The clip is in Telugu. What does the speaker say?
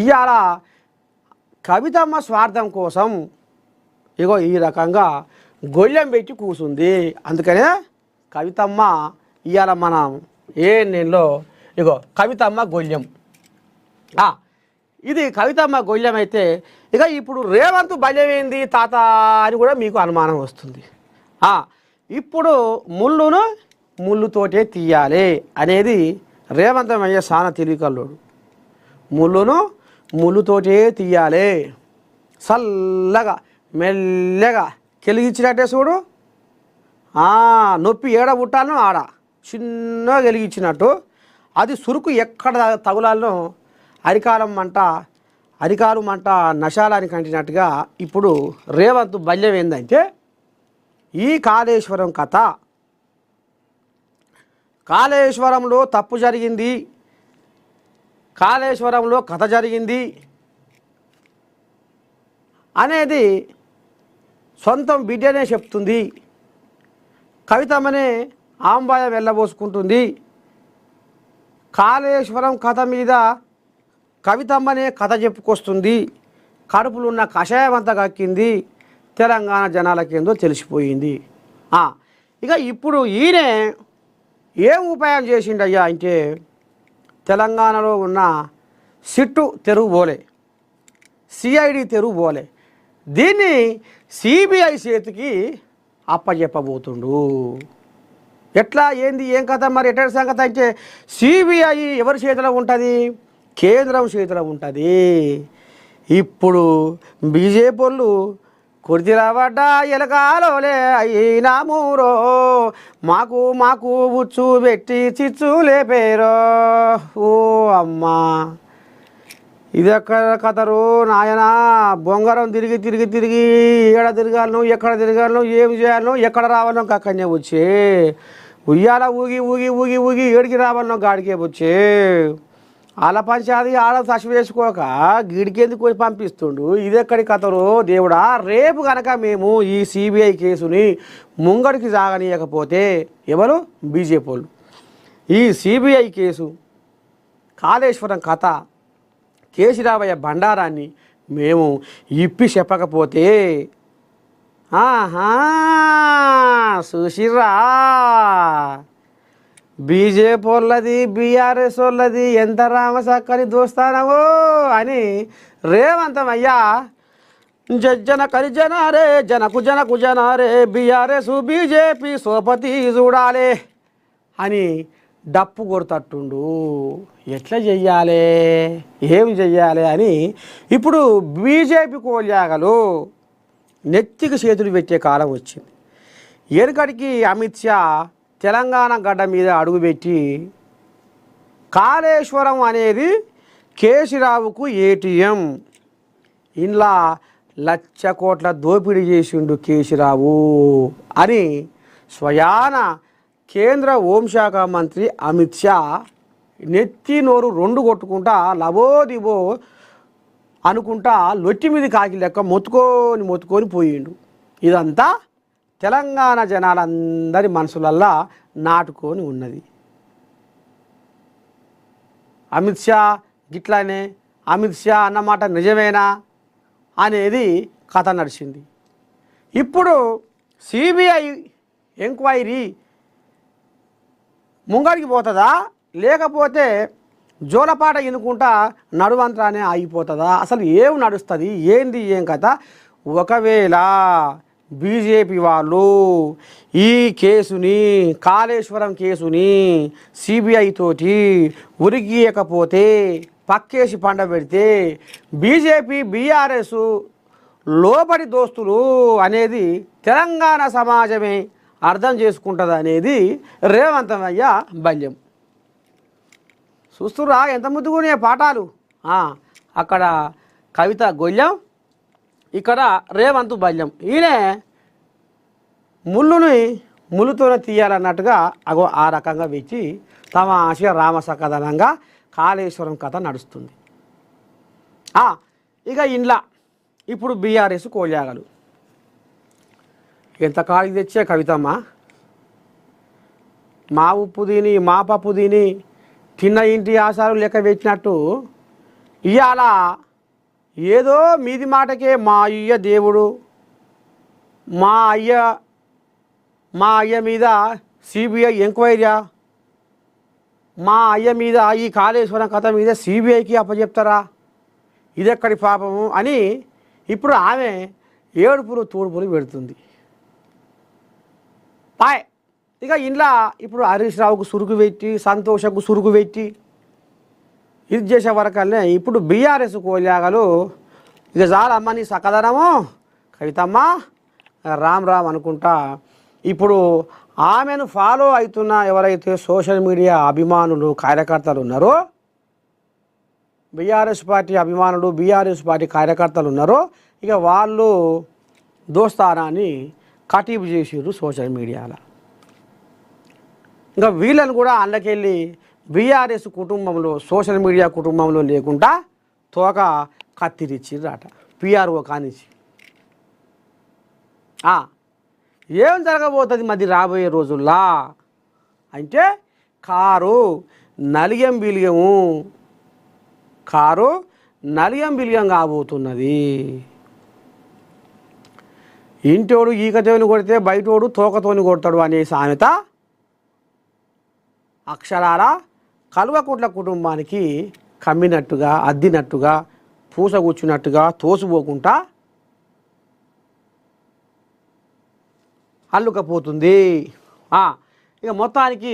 ఇవాళ కవితమ్మ స్వార్థం కోసం ఇగో ఈ రకంగా గొళ్ళెం పెట్టి కూసుంది. అందుకనే కవితమ్మ ఇవాళ మనం ఏ నెలలో ఇగో కవితమ్మ గొళ్ళెం. ఇది కవితమ్మ గొళ్ళెం అయితే ఇక ఇప్పుడు రేవంత్ బల్యమైంది తాత అని కూడా మీకు అనుమానం వస్తుంది. ఇప్పుడు ముళ్ళును ముళ్ళుతోటే తీయాలి అనేది రేవంత్ అయ్యే సాన తెలివికల్లోడు. ముళ్ళును ముళ్ళుతోటే తీయాలి, చల్లగా మెల్లగా కెలిగించినట్టే చూడు. నొప్పి ఏడ పుట్టానో ఆడ చిన్నగా వెలిగించినట్టు అది సురుకు ఎక్కడ తగులాలనో అరికాలం మంట నశాలానికి అంటినట్టుగా ఇప్పుడు రేవంత్ బల్యం ఏందంటే ఈ కాళేశ్వరం కథ, కాళేశ్వరంలో తప్పు జరిగింది, కాళేశ్వరంలో కథ జరిగింది అనేది సొంతం బిడ్డనే చెప్తుంది. కవితమ్మనే ఆంబాయ వెళ్ళబోసుకుంటుంది. కాళేశ్వరం కథ మీద కవితమ్మనే కథ చెప్పుకొస్తుంది. కడుపులో ఉన్న కషాయం అంతా కక్కింది. తెలంగాణ జనాలకేందో తెలిసిపోయింది. ఇక ఇప్పుడు ఈయన ఏం ఉపాయం చేసిండయ్యా అంటే తెలంగాణలో ఉన్న సిట్టు తెరువు పోలే, సిఐడి తెరువు పోలే, దీన్ని సిబిఐ చేతికి అప్పచెప్పబోతుండు. ఎట్లా ఏంది ఏం కథ మరి ఎట్ట సంగతి అంటే సిబిఐ ఎవరి చేతిలో ఉంటుంది? కేంద్రం చేతిలో ఉంటుంది. ఇప్పుడు బీజేపీ వాళ్ళు కుర్తిరాబడ్డ ఎలకాలోలే అయినామూరో, మాకు మాకు ఉచ్చు పెట్టి చిచ్చు లేపేరో. ఓ అమ్మా, ఇది ఎక్కడ కథరు నాయనా? బొంగరం తిరిగి తిరిగి తిరిగి ఏడ తిరగాలను, ఎక్కడ తిరగాలను, ఏం చేయాలను, ఎక్కడ రావాలను కక్కనే వచ్చే ఉయ్యాల ఊగి ఊగి ఊగి ఊగి ఏడికి రావాలను గాడికే వచ్చే. ఆల పంచాది ఆడ తసి వేసుకోక గిడికెందుకు పోయి పంపిస్తుండు. ఇదెక్కడి కథరు దేవుడా? రేపు కనుక మేము ఈ సిబిఐ కేసుని ముంగడికి సాగనీయకపోతే ఎవరు? బీజేపీ వాళ్ళు. ఈ సిబిఐ కేసు, కాళేశ్వరం కథ, కేసీరావయ్య బండారాన్ని మేము ఇప్పి చెప్పకపోతే చూసిర్రా బీజేపీ వాళ్ళది బీఆర్ఎస్ వాళ్ళది ఎంత రామసక్కని దోస్తానవో అని రేవంతమయ్యా జన కరిజన రే జనకు జనకు జన రే బీఆర్ఎస్ బీజేపీ సోపతి చూడాలి అని డప్పు కొడతట్టుండు. ఎట్లా చెయ్యాలి, ఏం చెయ్యాలి అని ఇప్పుడు బీజేపీ కోల్యాగలు నెత్తికి చేతులు పెట్టే కాలం వచ్చింది. ఎనకడికి అమిత్ షా తెలంగాణ గడ్డ మీద అడుగుపెట్టి కాళేశ్వరం అనేది కేసీరావుకు ఏటీఎం, ఇంట్లో 1,00,000 కోట్ల దోపిడీ చేసిండు కేసీరావు అని స్వయాన కేంద్ర హోంశాఖ మంత్రి అమిత్ షా నెత్తి నోరు 2 కొట్టుకుంటా లబోదిబో అనుకుంటా లొట్టి మీద కాకి లెక్క మొత్తుకొని పోయిండు. ఇదంతా తెలంగాణ జనాలందరి మనసులల్లా నాటుకొని ఉన్నది. అమిత్ షా గిట్లానే, అమిత్ షా అన్నమాట నిజమేనా అనేది కథ నడిచింది. ఇప్పుడు సిబిఐ ఎంక్వైరీ ముంగడికి పోతుందా, లేకపోతే జోలపాట ఎన్నుకుంటా నడువంత్రానే ఆగిపోతుందా? అసలు ఏం నడుస్తుంది, ఏంది ఏం కథ? ఒకవేళ బీజేపీ వాళ్ళు ఈ కేసుని, కాళేశ్వరం కేసుని సిబిఐ తోటి ఉరిగీయకపోతే, పక్కేసి పండబెడితే బీజేపీ బీఆర్ఎస్ లోపడి దోస్తులు అనేది తెలంగాణ సమాజమే అర్థం చేసుకుంటుంది అనేది రేవంతమయ్య బల్యం. చూస్తురా ఎంత ముద్దుగునే పాఠాలు. అక్కడ కవిత గొల్లం, ఇక్కడ రేవంత్ బల్యం. ఈయన ముళ్ళుని ముళ్ళుతోనే తీయాలన్నట్టుగా అగో ఆ రకంగా వెచ్చి తమ ఆశయ రామసకథనంగా కాళేశ్వరం కథ నడుస్తుంది. ఇక ఇండ్ల ఇప్పుడు బీఆర్ఎస్ కోల్యాగలు ఎంత కాడికి తెచ్చే కవితమ్మ, మా ఉప్పు తిని మా పప్పు తిని తిన్న ఇంటి ఆశాలు లెక్క పెట్టినట్టు ఇవాళ ఏదో మీది మాటకే మా అయ్య దేవుడు, మా అయ్య మీద సిబిఐ ఎంక్వైరీయా, మా అయ్య మీద ఈ కాళేశ్వరం కథ మీద సిబిఐకి అప్పచెప్తారా, ఇదెక్కడి పాపము అని ఇప్పుడు ఆమె ఏడుపులు తూడుపులు పెడుతుంది. పాయ్ ఇక ఇంట్లో ఇప్పుడు హరీష్ రావుకు సురుకు పెట్టి, సంతోషకు సురుకు పెట్టి ఇది చేసే వరకల్నే ఇప్పుడు బీఆర్ఎస్ కోలాగలు ఇక చాలమ్మ నీ సకదనము కవితమ్మ రామ్ రామ్ అనుకుంటా ఇప్పుడు ఆమెను ఫాలో అవుతున్న ఎవరైతే సోషల్ మీడియా అభిమానులు కార్యకర్తలు ఉన్నారో, బీఆర్ఎస్ పార్టీ అభిమానులు బీఆర్ఎస్ పార్టీ కార్యకర్తలు ఉన్నారో ఇక వాళ్ళు దోస్తానాన్ని కటీపు చేసిర్రు సోషల్ మీడియాలో. ఇంకా వీళ్ళని కూడా అందుకెళ్ళి బీఆర్ఎస్ కుటుంబంలో సోషల్ మీడియా కుటుంబంలో లేకుండా తోక కత్తిరిచ్చిర్రట పిఆర్ఓ కానిచ్చి. ఏం జరగబోతుంది మరి రాబోయే రోజుల్లా అంటే కారు నలిగం బిలియం కాబోతున్నది. ఇంటోడు ఈకతోని కొడితే బయటోడు తోకతోని కొడతాడు అనే సామెత అక్షరాల కల్వకుంట్ల కుటుంబానికి కమ్మినట్టుగా, అద్దినట్టుగా, పూసగుచ్చినట్టుగా తోసిపోకుండా అల్లుకపోతుంది. ఇక మొత్తానికి